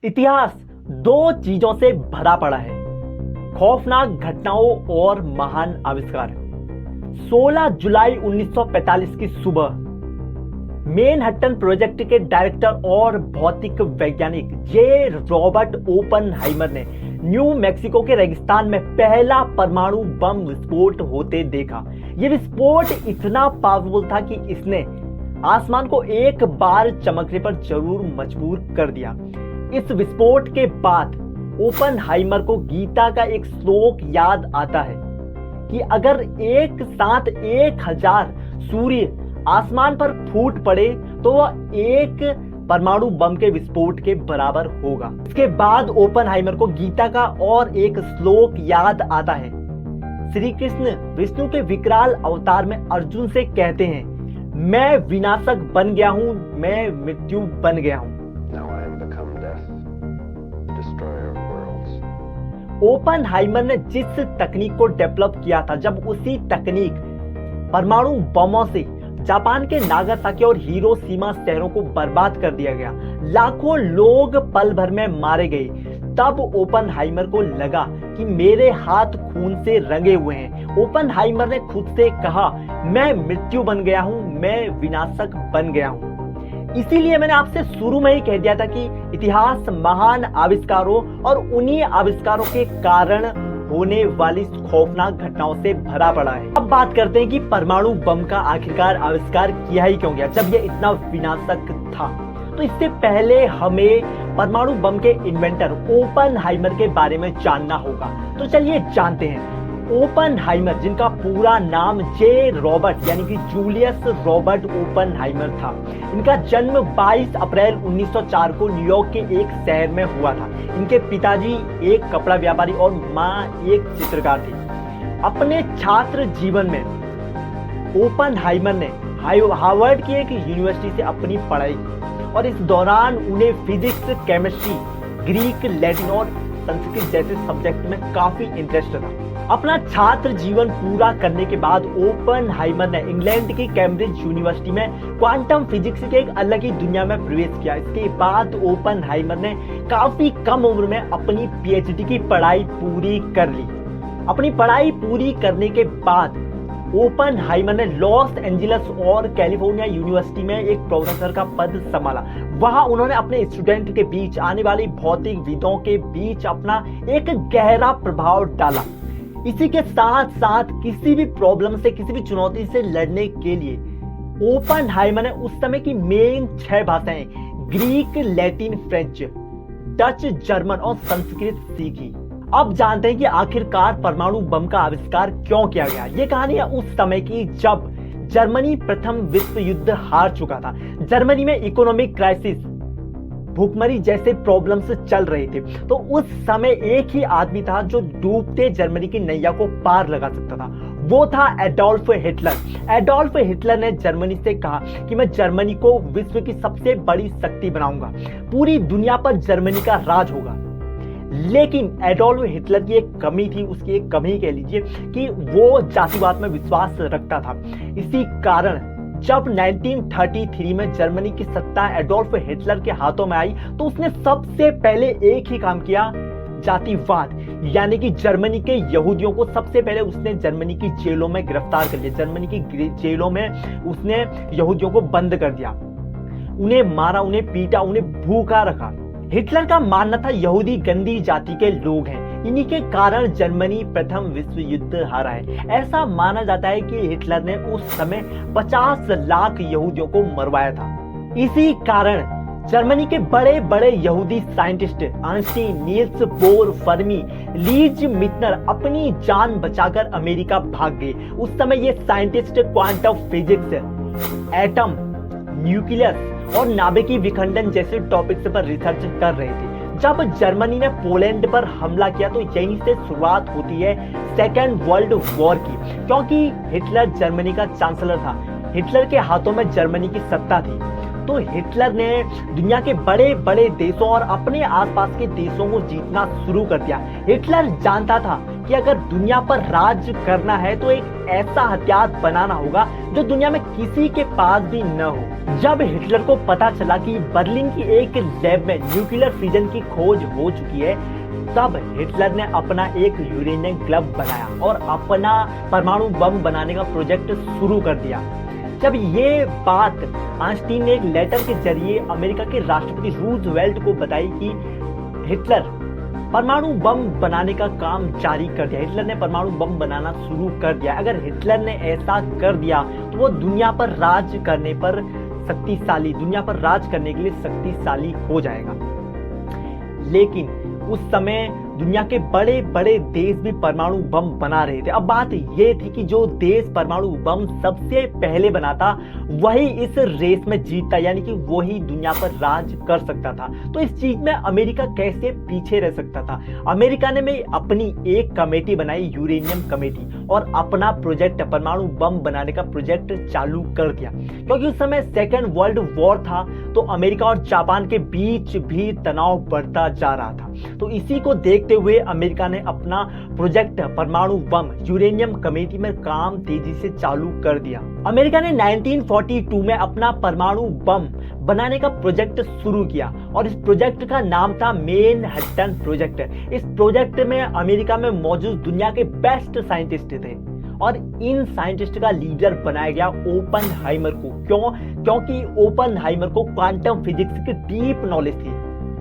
इतिहास दो चीजों से भरा पड़ा है, खौफनाक घटनाओं और महान आविष्कार। 16 जुलाई 1945 की सुबह मैनहट्टन प्रोजेक्ट के डायरेक्टर और भौतिक वैज्ञानिक जे रॉबर्ट ओपनहाइमर ने न्यू मैक्सिको के रेगिस्तान में पहला परमाणु बम विस्फोट होते देखा। यह विस्फोट इतना पावरफुल था कि इसने आसमान को एक बार चमकने पर जरूर मजबूर कर दिया। इस विस्फोट के बाद ओपनहाइमर को गीता का एक श्लोक याद आता है कि अगर एक साथ 1000 सूर्य आसमान पर फूट पड़े तो वह एक परमाणु बम के विस्फोट के बराबर होगा। इसके बाद ओपनहाइमर को गीता का और एक श्लोक याद आता है। श्री कृष्ण विष्णु के विकराल अवतार में अर्जुन से कहते हैं, मैं विनाशक बन गया हूं, मैं मृत्यु बन गया हूं। ओपनहाइमर ने जिस तकनीक को डेवलप किया था, जब उसी तकनीक परमाणु बमों से जापान के नागासाकी और हिरोशिमा शहरों को बर्बाद कर दिया गया, लाखों लोग पल भर में मारे गए, तब ओपनहाइमर को लगा कि मेरे हाथ खून से रंगे हुए हैं। ओपनहाइमर ने खुद से कहा, मैं मृत्यु बन गया हूं, मैं विनाशक बन गया हूं। इसीलिए मैंने आपसे शुरू में ही कह दिया था कि इतिहास महान आविष्कारों और उन्हीं आविष्कारों के कारण होने वाली खौफनाक घटनाओं से भरा पड़ा है। अब बात करते हैं कि परमाणु बम का आखिरकार आविष्कार किया ही क्यों गया, जब यह इतना विनाशक था। तो इससे पहले हमें परमाणु बम के इन्वेंटर ओपनहाइमर के बारे में जानना होगा। तो चलिए जानते हैं। ओपनहाइमर, जिनका पूरा नाम जे रॉबर्ट यानी कि जूलियस रॉबर्ट ओपनहाइमर था, इनका जन्म 22 अप्रैल 1904 को न्यूयॉर्क के एक शहर में हुआ था। इनके पिताजी एक कपड़ा व्यापारी और मां एक चित्रकार थी। अपने छात्र जीवन में ओपनहाइमर ने हार्वर्ड की एक यूनिवर्सिटी से अपनी पढ़ाई की और इस दौरान उन्हें फिजिक्स, केमिस्ट्री, ग्रीक, लैटिन और संस्कृत जैसे सब्जेक्ट में काफी इंटरेस्ट था। अपना छात्र जीवन पूरा करने के बाद ओपनहाइमर ने इंग्लैंड की कैम्ब्रिज यूनिवर्सिटी में क्वांटम फिजिक्स के एक अलग ही दुनिया में प्रवेश किया। इसके बाद ओपनहाइमर ने काफी कम उम्र में अपनी पीएचडी की पढ़ाई पूरी कर ली। अपनी पढ़ाई पूरी करने के बाद ओपनहाइमर ने लॉस एंजलिस और कैलिफोर्निया यूनिवर्सिटी में एक प्रोफेसर का पद संभाला। वहां उन्होंने अपने स्टूडेंट के बीच, आने वाली भौतिक विदों के बीच अपना एक गहरा प्रभाव डाला। इसी के साथ साथ किसी भी प्रॉब्लम से, किसी भी चुनौती से लड़ने के लिए ओपनहाइमर ने उस समय की मेन 6 भाषाएं Greek, Latin, French, Dutch, German और संस्कृत सीखी। अब जानते हैं कि आखिरकार परमाणु बम का आविष्कार क्यों किया गया। ये कहानी है उस समय की जब जर्मनी प्रथम विश्व युद्ध हार चुका था। जर्मनी में इकोनॉमिक क्राइसिस, भूखमरी जैसे प्रॉब्लम्स चल रहे थे। तो उस समय एक ही आदमी था जो डूबते जर्मनी की नैया को पार लगा सकता था। वो था एडोल्फ हिटलर। एडोल्फ हिटलर ने जर्मनी से कहा कि मैं जर्मनी को विश्व की सबसे बड़ी शक्ति बनाऊंगा, पूरी दुनिया पर जर्मनी का राज होगा। लेकिन एडोल्फ हिटलर की एक कमी थी, उसकी एक कमी कह लीजिए कि वो जातिवाद में विश्वास रखता था। इसी कारण जब 1933 में जर्मनी की सत्ता एडोल्फ हिटलर के हाथों में आई तो उसने सबसे पहले एक ही काम किया, जातिवाद, यानी कि जर्मनी के यहूदियों को सबसे पहले उसने जर्मनी की जेलों में गिरफ्तार कर लिया। जर्मनी की जेलों में उसने यहूदियों को बंद कर दिया, उन्हें मारा, उन्हें पीटा, उन्हें भूखा रखा। हिटलर का मानना था यहूदी गंदी जाति के लोग हैं, इन्हीं के कारण जर्मनी प्रथम विश्व युद्ध हारा है। ऐसा माना जाता है कि हिटलर ने उस समय 50 लाख यहूदियों को मरवाया था। इसी कारण जर्मनी के बड़े बड़े यहूदी scientist Einstein, Niels Bohr, Fermi, Lise Meitner अपनी जान बचाकर अमेरिका भाग गए। उस समय ये scientist quantum physics, atom, nucleus और नाभिकीय विखंडन जैसे टॉपिक्स पर रिसर्च कर रहे थे। जब जर्मनी ने पोलैंड पर हमला किया तो यहीं से शुरुआत होती है सेकेंड वर्ल्ड वॉर की, क्योंकि हिटलर जर्मनी का चांसलर था। हिटलर के हाथों में जर्मनी की सत्ता थी। तो हिटलर ने दुनिया के बड़े बड़े देशों और अपने आसपास के देशों को जीतना शुरू कर दिया। हिटलर जानता था कि अगर दुनिया पर राज करना है तो एक ऐसा हथियार बनाना होगा जो दुनिया में किसी के पास भी न हो। जब हिटलर को पता चला कि बर्लिन की एक लैब में न्यूक्लियर फिजन की खोज हो चुकी है, तब हिटलर ने अपना एक यूरेनियम ग्लव बनाया और अपना परमाणु बम बनाने का प्रोजेक्ट शुरू कर दिया। जब ये बात आइंस्टीन ने एक लेटर के जरिए अमेरिका के राष्ट्रपति रूजवेल्ट को बताई कि हिटलर परमाणु बम बनाने का काम जारी कर दिया, हिटलर ने परमाणु बम बनाना शुरू कर दिया। अगर हिटलर ने ऐसा कर दिया तो वो दुनिया पर राज करने पर शक्तिशाली, दुनिया पर राज करने के लिए शक्तिशाली हो जाएगा। लेकिन उस समय दुनिया के बड़े बड़े देश भी परमाणु बम बना रहे थे। अब बात ये थी कि जो देश परमाणु बम सबसे पहले बनाता वही इस रेस में जीतता, यानी कि वही दुनिया पर राज कर सकता था। तो इस चीज में अमेरिका कैसे पीछे रह सकता था? अमेरिका ने में अपनी एक कमेटी बनाई, यूरेनियम कमेटी, और अपना प्रोजेक्ट परमाणु बम बनाने का प्रोजेक्ट चालू कर दिया। क्योंकि उस समय सेकेंड वर्ल्ड वॉर था, तो अमेरिका और जापान के बीच भी तनाव बढ़ता जा रहा था। तो इसी को देखते हुए अमेरिका ने अपना प्रोजेक्ट परमाणु बम यूरेनियम कमेटी में काम तेजी से चालू कर दिया। अमेरिका ने 1942 में अपना परमाणु बम बनाने का प्रोजेक्ट शुरू किया और इस प्रोजेक्ट का नाम था मैनहट्टन प्रोजेक्ट। इस प्रोजेक्ट में अमेरिका में मौजूद दुनिया के बेस्ट साइंटिस्ट थे और इन साइंटिस्ट का लीडर बनाया गया ओपनहाइमर को। क्योंकि ओपनहाइमर को क्वांटम फिजिक्स की डीप नॉलेज थी।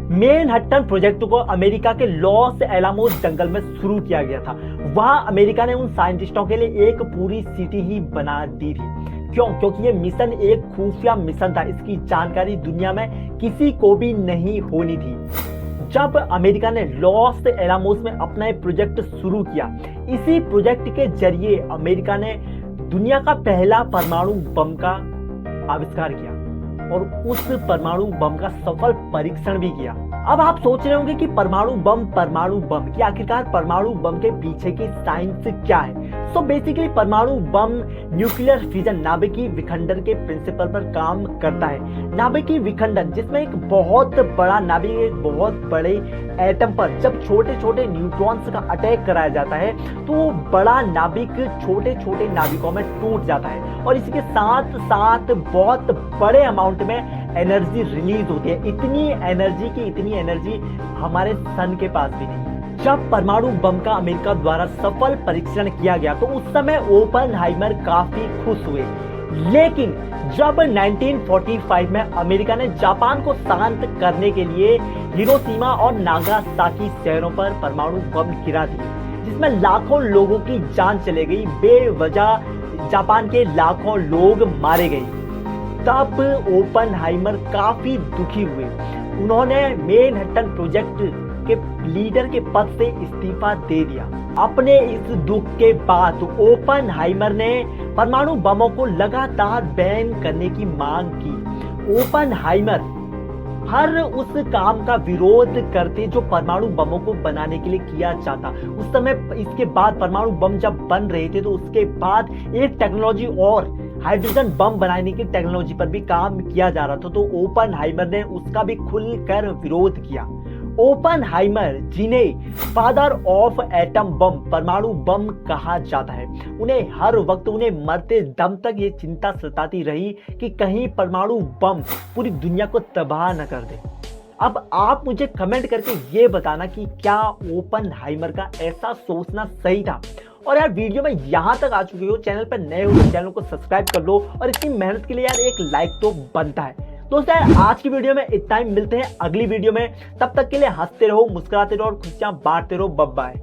मैनहट्टन प्रोजेक्ट को अमेरिका के लॉस एलामोस जंगल में शुरू किया गया था। वहां अमेरिका ने उन साइंटिस्टों के लिए एक पूरी सिटी ही बना दी थी। क्योंकि ये मिशन एक खुफिया मिशन था, इसकी जानकारी दुनिया में किसी को भी नहीं होनी थी। जब अमेरिका ने लॉस एलामोस में अपना एक प्रोजेक्ट शुरू किया, इसी प्रोजेक्ट के जरिए अमेरिका ने दुनिया का पहला परमाणु बम का आविष्कार किया और उस परमाणु बम का सफल परीक्षण भी किया। अब आप सोच रहे होंगे कि परमाणु बम की आखिरकार परमाणु बम के पीछे की साइंस क्या है? सो बेसिकली परमाणु बम न्यूक्लियर फिजन, नाभिकीय विखंडन के प्रिंसिपल पर काम करता है। नाभिकीय विखंडन, जिसमें एक बहुत बड़ा नाभिक एक बहुत बड़े एटम पर जब छोटे छोटे न्यूट्रॉन्स का अटैक कराया जाता है तो बड़ा नाभिक छोटे छोटे नाभिकों में टूट जाता है और इसके साथ साथ बहुत बड़े अमाउंट में एनर्जी रिलीज होती है। इतनी एनर्जी हमारे सन के पास भी नहीं। जब परमाणु बम का अमेरिका द्वारा सफल परीक्षण किया गया तो उस समय ओपनहाइमर काफी खुश हुए। लेकिन जब 1945 में अमेरिका ने जापान को शांत करने के लिए हिरोशिमा और नागासाकी शहरों पर परमाणु बम गिरा दिए, जिसमें लाखों लोगों की जान चली गई, बेवजह जापान के लाखों लोग मारे गए, तब ओपनहाइमर काफी दुखी हुए। उन्होंने मैनहट्टन प्रोजेक्ट के लीडर के पद से इस्तीफा दे दिया। अपने इस दुख के बाद ओपनहाइमर ने परमाणु बमों को लगातार बैन करने की मांग की। ओपनहाइमर हर उस काम का विरोध करते जो परमाणु बमों को बनाने के लिए किया जाता। उस समय इसके बाद परमाणु बम जब बन रहे थे तो उसके बाद एक टेक्नोलॉजी और हाइड्रोजन बम बनाने की टेक्नोलॉजी पर भी काम किया जा रहा था, तो ओपनहाइमर ने उसका भी खुलकर विरोध किया। ओपनहाइमर, जिन्हें फादर ऑफ एटम बम, परमाणु बम कहा जाता है, उन्हें हर वक्त, उन्हें मरते दम तक ये चिंता सताती रही कि कहीं परमाणु बम पूरी दुनिया को तबाह न कर दे। अब आप मुझे कमेंट करके ये बताना कि क्या ओपनहाइमर का ऐसा सोचना सही था? और यार वीडियो में यहाँ तक आ चुके हो, चैनल पर नए हो तो चैनल को सब्सक्राइब कर लो और इतनी मेहनत के लिए यार एक लाइक तो बनता है। दोस्तों आज की वीडियो में इतना ही, मिलते हैं अगली वीडियो में। तब तक के लिए हंसते रहो, मुस्कुराते रहो और खुशियां बांटते रहो। Bye bye.